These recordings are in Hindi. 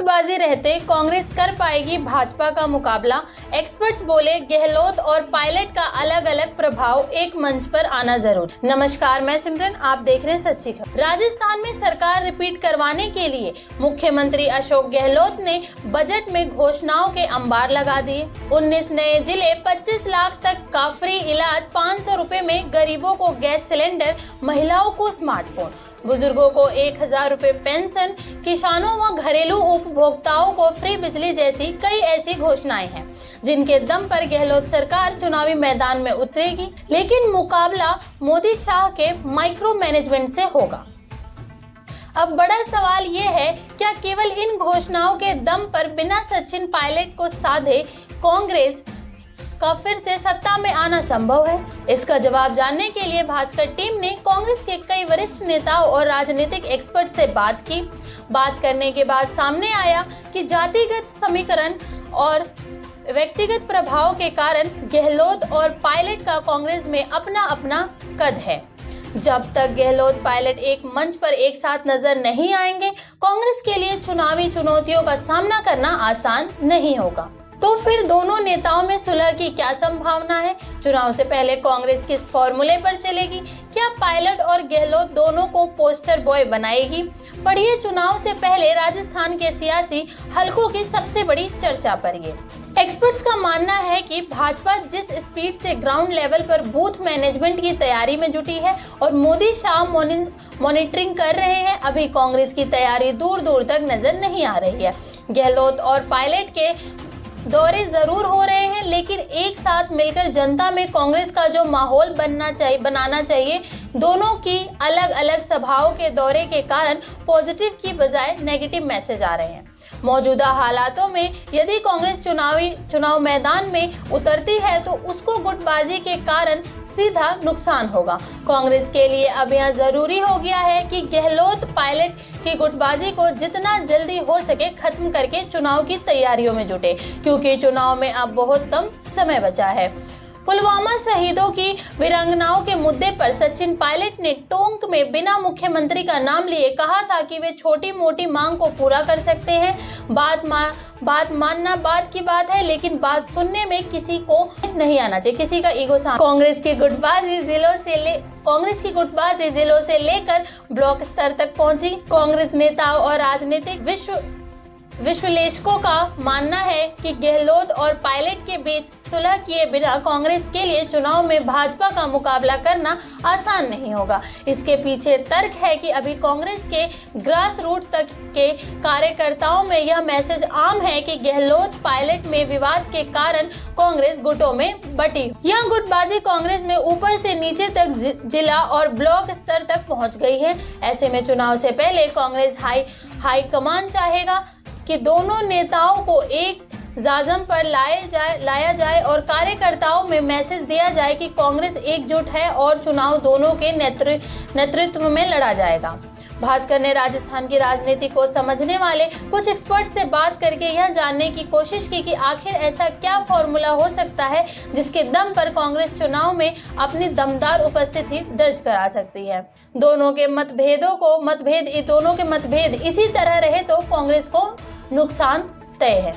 गुटबाजी रहते कांग्रेस कर पाएगी भाजपा का मुकाबला। एक्सपर्ट्स बोले गहलोत और पायलट का अलग अलग प्रभाव एक मंच पर आना जरूर। नमस्कार, मैं सिमरन, आप देख रहे हैं सच्ची खबर। राजस्थान में सरकार रिपीट करवाने के लिए मुख्यमंत्री अशोक गहलोत ने बजट में घोषणाओं के अंबार लगा दिए। 19 नए जिले, 25 लाख तक का फ्री इलाज, 500 रुपए में गरीबों को गैस सिलेंडर, महिलाओं को स्मार्टफोन, बुजुर्गों को 1000 रुपए पेंशन, किसानों व घरेलू उपभोक्ताओं को फ्री बिजली जैसी कई ऐसी घोषणाएं हैं जिनके दम पर गहलोत सरकार चुनावी मैदान में उतरेगी। लेकिन मुकाबला मोदी शाह के माइक्रो मैनेजमेंट से होगा। अब बड़ा सवाल ये है, क्या केवल इन घोषणाओं के दम पर बिना सचिन पायलट को साधे कांग्रेस का फिर से सत्ता में आना संभव है? इसका जवाब जानने के लिए भास्कर टीम ने कांग्रेस के कई वरिष्ठ नेताओं और राजनीतिक एक्सपर्ट से बात की। बात करने के बाद सामने आया कि जातिगत समीकरण और व्यक्तिगत प्रभाव के कारण गहलोत और पायलट का कांग्रेस में अपना अपना कद है। जब तक गहलोत पायलट एक मंच पर एक साथ नजर नहीं आएंगे, कांग्रेस के लिए चुनावी चुनौतियों का सामना करना आसान नहीं होगा। तो फिर दोनों नेताओं में सुलह की क्या संभावना है? चुनाव से पहले कांग्रेस किस फॉर्मूले पर चलेगी? क्या पायलट और गहलोत दोनों को पोस्टर बॉय बनाएगी? पढ़िए चुनाव से पहले राजस्थान के सियासी हलकों की सबसे बड़ी चर्चा पर ये। एक्सपर्ट्स का मानना है कि भाजपा जिस स्पीड से ग्राउंड लेवल पर बूथ मैनेजमेंट की तैयारी में जुटी है और मोदी शाह मॉनिटरिंग कर रहे हैं, अभी कांग्रेस की तैयारी दूर दूर तक नजर नहीं आ रही है। गहलोत और पायलट के दौरे जरूर हो रहे हैं, लेकिन एक साथ मिलकर जनता में कांग्रेस का जो माहौल बनाना चाहिए, दोनों की अलग अलग सभाओं के दौरे के कारण पॉजिटिव की बजाय नेगेटिव मैसेज आ रहे हैं। मौजूदा हालातों में यदि कांग्रेस चुनाव मैदान में उतरती है तो उसको गुटबाजी के कारण सीधा नुकसान होगा। कांग्रेस के लिए अब यह जरूरी हो गया है कि गहलोत पायलट की गुटबाजी को जितना जल्दी हो सके खत्म करके चुनाव की तैयारियों में जुटे, क्योंकि चुनाव में अब बहुत कम समय बचा है। पुलवामा शहीदों की वीरांगनाओं के मुद्दे पर सचिन पायलट ने टोंक में बिना मुख्यमंत्री का नाम लिए कहा था कि वे छोटी मोटी मांग को पूरा कर सकते हैं। बात मानना बात की बात है, लेकिन बात सुनने में किसी को नहीं आना चाहिए, किसी का ईगो सामने। कांग्रेस की गुटबाजी जिलों से लेकर ब्लॉक स्तर तक पहुंची। कांग्रेस नेताओं और राजनीतिक विश्लेषकों का मानना है कि गहलोत और पायलट के बीच सुलह किए बिना कांग्रेस के लिए चुनाव में भाजपा का मुकाबला करना आसान नहीं होगा। इसके पीछे तर्क है कि अभी कांग्रेस के ग्रास रूट तक के कार्यकर्ताओं में यह मैसेज आम है कि गहलोत पायलट में विवाद के कारण कांग्रेस गुटों में बटी। यह गुटबाजी कांग्रेस में ऊपर से नीचे तक जिला और ब्लॉक स्तर तक पहुंच गई है। ऐसे में चुनाव से पहले कांग्रेस हाई कमान चाहेगा कि दोनों नेताओं को एक जाजम पर लाया जाए और कार्यकर्ताओं में मैसेज दिया जाए कि कांग्रेस एकजुट है और चुनाव दोनों के नेतृत्व में लड़ा जाएगा। भास्कर ने राजस्थान की राजनीति को समझने वाले कुछ एक्सपर्ट से बात करके यह जानने की कोशिश की कि आखिर ऐसा क्या फॉर्मूला हो सकता है जिसके दम पर कांग्रेस चुनाव में अपनी दमदार उपस्थिति दर्ज करा सकती है। दोनों के मतभेद इसी तरह रहे तो कांग्रेस को नुकसान तय है।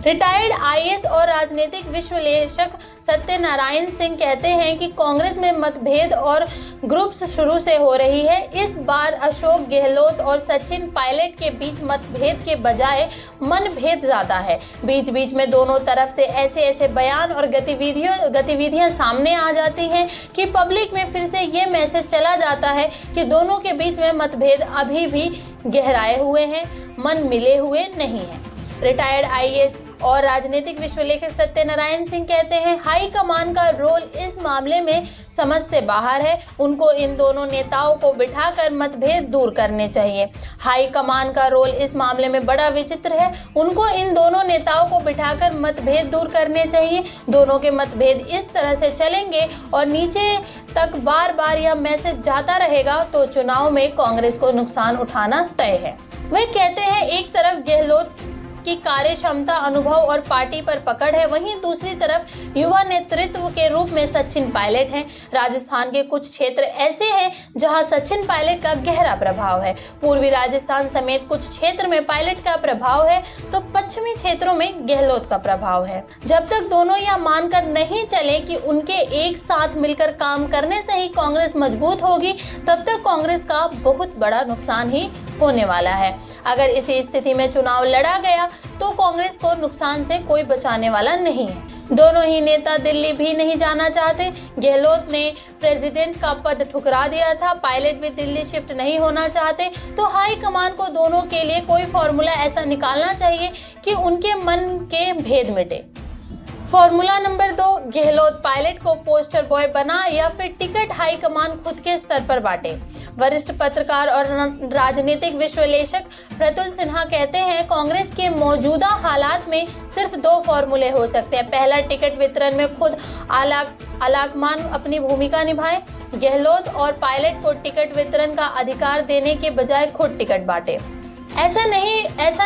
रिटायर्ड आईएएस और राजनीतिक विश्लेषक सत्यनारायण सिंह कहते हैं कि कांग्रेस में मतभेद और ग्रुप्स शुरू से हो रही है। इस बार अशोक गहलोत और सचिन पायलट के बीच मतभेद के बजाय मनभेद ज्यादा है। बीच बीच में दोनों तरफ से ऐसे बयान और गतिविधियां सामने आ जाती हैं कि पब्लिक में फिर से ये मैसेज चला जाता है कि दोनों के बीच में मतभेद अभी भी गहराए हुए हैं, मन मिले हुए नहीं है। रिटायर्ड आईएएस और राजनीतिक विश्लेषक सत्यनारायण सिंह कहते हैं, हाई कमान का रोल इस मामले में समझ से बाहर है। उनको इन दोनों नेताओं को बिठाकर मतभेद दूर करने चाहिए। हाई कमान का रोल इस मामले में बड़ा विचित्र है। उनको इन दोनों नेताओं को बिठाकर मतभेद दूर करने चाहिए। दोनों के मतभेद इस तरह से चलेंगे और नीचे तक बार बार यह मैसेज जाता रहेगा तो चुनाव में कांग्रेस को नुकसान उठाना तय है। वे कहते हैं, एक तरफ की कार्य क्षमता, अनुभव और पार्टी पर पकड़ है, वहीं दूसरी तरफ युवा नेतृत्व के रूप में सचिन पायलट हैं। राजस्थान के कुछ क्षेत्र ऐसे हैं जहां सचिन पायलट का गहरा प्रभाव है। पूर्वी राजस्थान समेत कुछ क्षेत्र में पायलट का प्रभाव है तो पश्चिमी क्षेत्रों में गहलोत का प्रभाव है। जब तक दोनों यह मानकर नहीं चले कि उनके एक साथ मिलकर काम करने से ही कांग्रेस मजबूत होगी, तब तक कांग्रेस का बहुत बड़ा नुकसान ही होने वाला है। अगर इसी स्थिति में चुनाव लड़ा गया तो कांग्रेस को नुकसान से कोई बचाने वाला नहीं है। दोनों ही नेता दिल्ली भी नहीं जाना चाहते। गहलोत ने प्रेसिडेंट का पद ठुकरा दिया था, पायलट भी दिल्ली शिफ्ट नहीं होना चाहते। तो हाईकमान को दोनों के लिए कोई फॉर्मूला ऐसा निकालना चाहिए कि उनके मन के भेद मिटे। फॉर्मूला नंबर 2, गहलोत पायलट को पोस्टर बॉय बना या फिर टिकट हाईकमान खुद के स्तर पर बांटे। वरिष्ठ पत्रकार और राजनीतिक विश्लेषक प्रतुल सिन्हा कहते हैं, कांग्रेस के मौजूदा हालात में सिर्फ 2 फॉर्मूले हो सकते हैं। पहला, टिकट वितरण में खुद आलाकमान अपनी भूमिका निभाए। गहलोत और पायलट को टिकट वितरण का अधिकार देने के बजाय खुद टिकट बांटे। ऐसा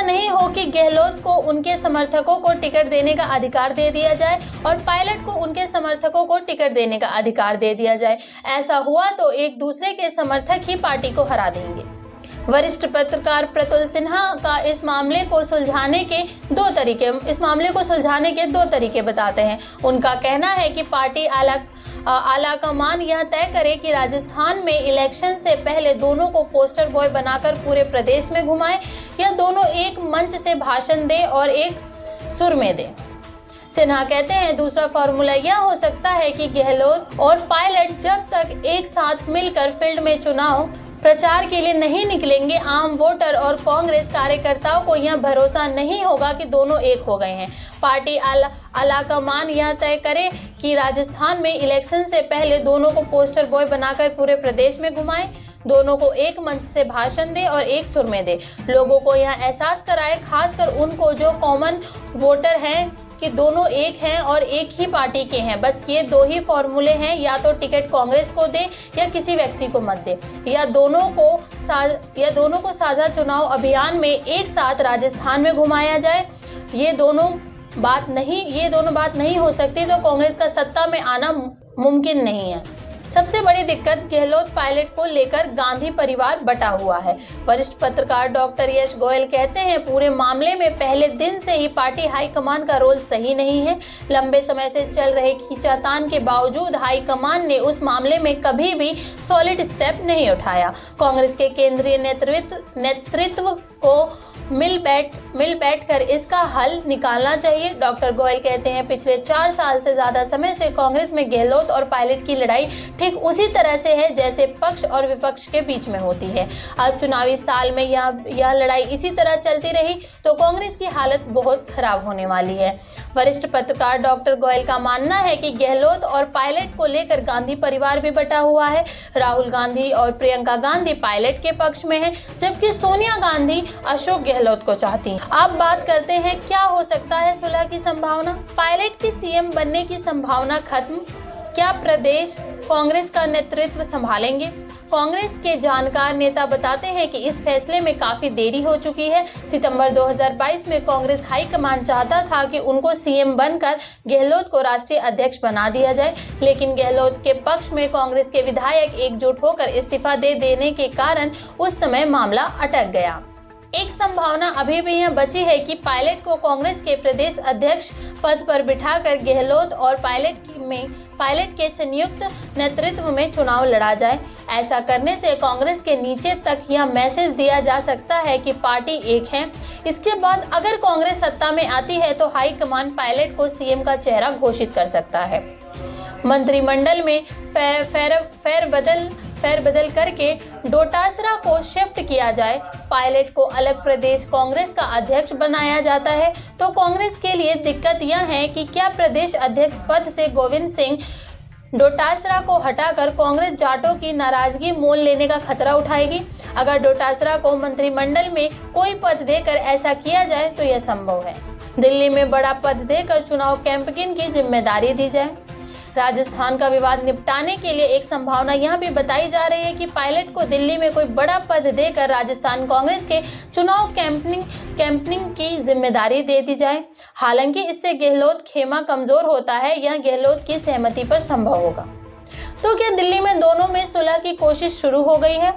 नहीं हो कि गहलोत को उनके समर्थकों को टिकट देने का अधिकार दे दिया जाए और पायलट को उनके समर्थकों को टिकट देने का अधिकार दे दिया जाए। ऐसा हुआ तो एक दूसरे के समर्थक ही पार्टी को हरा देंगे। वरिष्ठ पत्रकार प्रतुल सिन्हा का इस मामले को सुलझाने के दो तरीके बताते हैं। उनका कहना है कि पार्टी आलाकमान यह तय करे कि राजस्थान में इलेक्शन से पहले दोनों को पोस्टर बॉय बनाकर पूरे प्रदेश में घुमाए या दोनों एक मंच से भाषण दे और एक सुर में दे। सिन्हा कहते हैं, दूसरा फॉर्मूला यह हो सकता है कि गहलोत और पायलट जब तक एक साथ मिलकर फील्ड में चुनाव प्रचार के लिए नहीं निकलेंगे, आम वोटर और कांग्रेस कार्यकर्ताओं को यह भरोसा नहीं होगा कि दोनों एक हो गए हैं। पार्टी आलाकमान यह तय करे कि राजस्थान में इलेक्शन से पहले दोनों को पोस्टर बॉय बनाकर पूरे प्रदेश में घुमाए, दोनों को एक मंच से भाषण दे और एक सुर में दे। लोगों को यह एहसास कराए, खासकर उनको जो कॉमन वोटर हैं, कि दोनों एक हैं और एक ही पार्टी के हैं। बस ये 2 ही फॉर्मूले हैं, या तो टिकट कांग्रेस को दे या किसी व्यक्ति को मत दे, या दोनों को साझा चुनाव अभियान में एक साथ राजस्थान में घुमाया जाए। ये दोनों बात नहीं हो सकती तो कांग्रेस का सत्ता में आना मुमकिन नहीं है। सबसे बड़ी दिक्कत गहलोत पायलट को लेकर गांधी परिवार बटा हुआ है। वरिष्ठ पत्रकार डॉक्टर यश गोयल कहते हैं, पूरे मामले में पहले दिन से ही पार्टी हाईकमान का रोल सही नहीं है। लंबे समय से चल रहे खींचातान के बावजूद हाईकमान ने उस मामले में कभी भी सॉलिड स्टेप नहीं उठाया। कांग्रेस के केंद्रीय नेतृत्व को मिल बैठ कर इसका हल निकालना चाहिए। डॉक्टर गोयल कहते हैं, पिछले 4 साल से ज्यादा समय से कांग्रेस में गहलोत और पायलट की लड़ाई ठीक उसी तरह से है जैसे पक्ष और विपक्ष के बीच में होती है। अब चुनावी साल में यह लड़ाई इसी तरह चलती रही तो कांग्रेस की हालत बहुत खराब होने वाली है। वरिष्ठ पत्रकार डॉक्टर गोयल का मानना है कि गहलोत और पायलट को लेकर गांधी परिवार भी बटा हुआ है। राहुल गांधी और प्रियंका गांधी पायलट के पक्ष में है, जबकि सोनिया गांधी अशोक गहलोत को चाहती हैं। अब बात करते हैं, क्या हो सकता है सुलह की संभावना? पायलट की सीएम बनने की संभावना खत्म। क्या प्रदेश कांग्रेस का नेतृत्व संभालेंगे? कांग्रेस के जानकार नेता बताते हैं कि इस फैसले में काफी देरी हो चुकी है। सितंबर 2022 में कांग्रेस हाईकमान चाहता था कि उनको सीएम बनकर गहलोत को राष्ट्रीय अध्यक्ष बना दिया जाए, लेकिन गहलोत के पक्ष में कांग्रेस के विधायक एकजुट होकर इस्तीफा दे देने के कारण उस समय मामला अटक गया। एक संभावना अभी भी यह बची है कि पायलट को कांग्रेस के प्रदेश अध्यक्ष पद पर बिठाकर गहलोत और पायलट के संयुक्त नेतृत्व में चुनाव लड़ा जाए। ऐसा करने से कांग्रेस के नीचे तक यह मैसेज दिया जा सकता है कि पार्टी एक है। इसके बाद अगर कांग्रेस सत्ता में आती है तो हाईकमान पायलट को सीएम का चेहरा घोषित कर सकता है। मंत्रिमंडल में फेरबदल करके डोटासरा को शिफ्ट किया जाए, पायलट को अलग प्रदेश कांग्रेस का अध्यक्ष बनाया जाता है तो कांग्रेस के लिए दिक्कत यह है कि क्या प्रदेश अध्यक्ष पद से गोविंद सिंह डोटासरा को हटाकर कांग्रेस जाटों की नाराजगी मोल लेने का खतरा उठाएगी। अगर डोटासरा को मंत्रिमंडल में कोई पद देकर ऐसा किया जाए तो यह संभव है। दिल्ली में बड़ा पद देकर चुनाव कैंपेनिंग की जिम्मेदारी दी जाए। राजस्थान का विवाद निपटाने के लिए एक संभावना यह भी बताई जा रही है कि पायलट को दिल्ली में कोई बड़ा पद देकर राजस्थान कांग्रेस के चुनाव कैंपेनिंग की जिम्मेदारी दे दी जाए। हालांकि इससे गहलोत खेमा कमजोर होता है, यह गहलोत की सहमति पर संभव होगा। तो क्या दिल्ली में दोनों में सुलह की कोशिश शुरू हो गई है?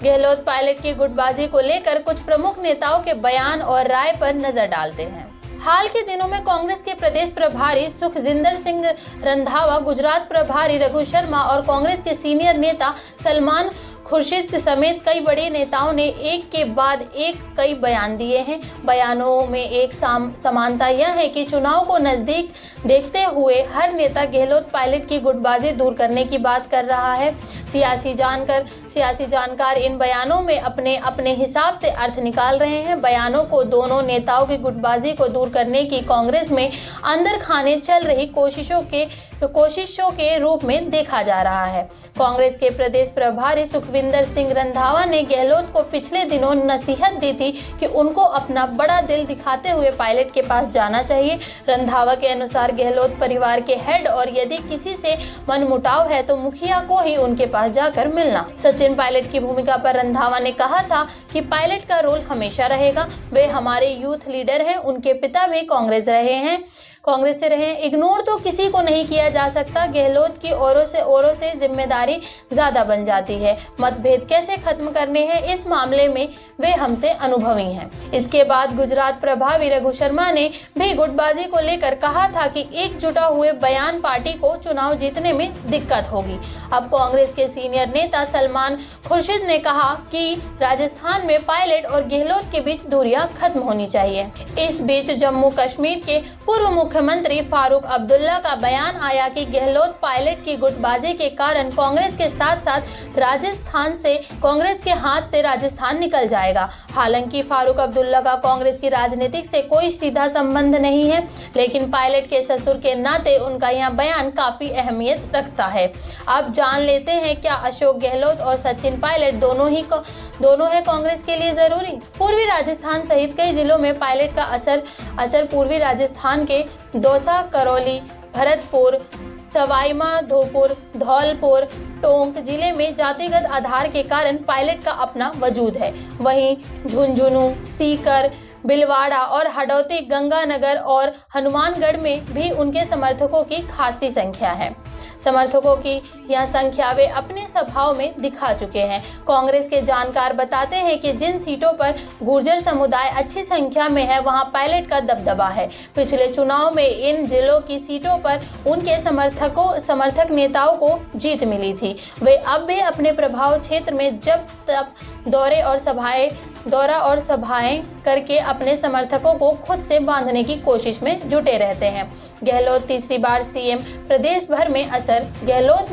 गहलोत पायलट की गुटबाजी को लेकर कुछ प्रमुख नेताओं के बयान और राय पर नजर डालते हैं। हाल के दिनों में कांग्रेस के प्रदेश प्रभारी सुखजिंदर सिंह रंधावा, गुजरात प्रभारी रघु शर्मा और कांग्रेस के सीनियर नेता सलमान खुर्शीद समेत कई बड़े नेताओं ने एक के बाद एक कई बयान दिए हैं। बयानों में एक समानता यह है कि चुनाव को नजदीक देखते हुए हर नेता गहलोत पायलट की गुटबाजी दूर करने की बात कर रहा है। सियासी जानकार इन बयानों में अपने अपने हिसाब से अर्थ निकाल रहे हैं। बयानों को दोनों नेताओं की गुटबाजी को दूर करने की कांग्रेस में अंदर खाने चल रही कोशिशों के रूप में देखा जा रहा है। कांग्रेस के प्रदेश प्रभारी सुखविंदर सिंह रंधावा ने गहलोत को पिछले दिनों नसीहत दी थी कि उनको अपना बड़ा दिल दिखाते हुए पायलट के पास जाना चाहिए। रंधावा के अनुसार गहलोत परिवार के हेड और यदि किसी से मनमुटाव है तो मुखिया को ही उनके पास जाकर मिलना। सचिन पायलट की भूमिका पर रंधावा ने कहा था कि पायलट का रोल हमेशा रहेगा। वे हमारे यूथ लीडर हैं, उनके पिता भी कांग्रेस से रहे। इग्नोर तो किसी को नहीं किया जा सकता। गहलोत की औरों से जिम्मेदारी ज्यादा बन जाती है। मतभेद कैसे खत्म करने हैं, इस मामले में वे हमसे अनुभवी हैं। इसके बाद गुजरात प्रभारी रघु शर्मा ने भी गुटबाजी को लेकर कहा था कि एकजुटा हुए बयान पार्टी को चुनाव जीतने में दिक्कत होगी। अब कांग्रेस के सीनियर नेता सलमान खुर्शीद ने कहा कि राजस्थान में पायलट और गहलोत के बीच दूरियां खत्म होनी चाहिए। इस बीच जम्मू कश्मीर के पूर्व मुख्यमंत्री फारूक अब्दुल्ला का बयान आया कि गहलोत पायलट की गुटबाजी के कारण कांग्रेस के साथ साथ कांग्रेस के हाथ से राजस्थान निकल जाएगा। हालांकि फारूक अब्दुल्ला का कांग्रेस की राजनीति से कोई सीधा संबंध नहीं है, लेकिन पायलट के ससुर के नाते उनका यह बयान काफी अहमियत रखता है। अब जान लेते हैं क्या अशोक गहलोत और सचिन पायलट दोनों है कांग्रेस के लिए जरूरी। पूर्वी राजस्थान सहित कई जिलों में पायलट का असर पूर्वी राजस्थान के दौसा, करौली, भरतपुर, सवाईमाधोपुर, धौलपुर, टोंक जिले में जातिगत आधार के कारण पायलट का अपना वजूद है। वहीं झुंझुनू, सीकर, बिलवाड़ा और हडौती, गंगानगर और हनुमानगढ़ में भी उनके समर्थकों की खासी संख्या है। समर्थकों की यह संख्या वे अपने सभाओं में दिखा चुके हैं। कांग्रेस के जानकार बताते हैं कि जिन सीटों पर गुर्जर समुदाय अच्छी संख्या में है, वहां पायलट का दबदबा है। पिछले चुनाव में इन जिलों की सीटों पर उनके समर्थक नेताओं को जीत मिली थी। वे अब भी अपने प्रभाव क्षेत्र में जब तक दौरा और सभाएं करके अपने समर्थकों को खुद से बांधने की कोशिश में जुटे रहते हैं। गहलोत तीसरी बार सीएम, प्रदेश भर में असर। गहलोत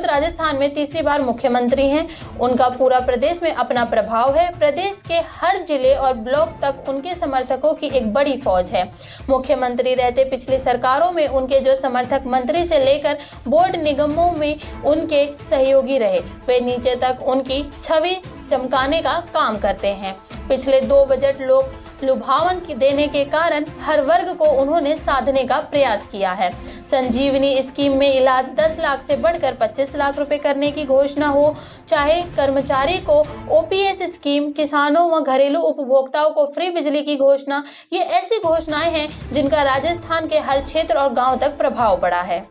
राजस्थान में तीसरी बार मुख्यमंत्री हैं। उनका पूरा प्रदेश में अपना प्रभाव है। प्रदेश के हर जिले और ब्लॉक तक उनके समर्थकों की एक बड़ी फौज है। मुख्यमंत्री रहते पिछली सरकारों में उनके जो समर्थक मंत्री से लेकर बोर्ड निगमों में उनके सहयोगी रहे, वे नीचे तक उनकी छवि चमकाने का काम करते हैं। पिछले 2 बजट लुभावन देने के कारण हर वर्ग को उन्होंने साधने का प्रयास किया है। संजीवनी स्कीम में इलाज 10 लाख से बढ़कर 25 लाख रुपए करने की घोषणा हो, चाहे कर्मचारी को ओपीएस स्कीम, किसानों व घरेलू उपभोक्ताओं को फ्री बिजली की घोषणा, ये ऐसी घोषणाएं हैं जिनका राजस्थान के हर क्षेत्र और गांव तक प्रभाव पड़ा है।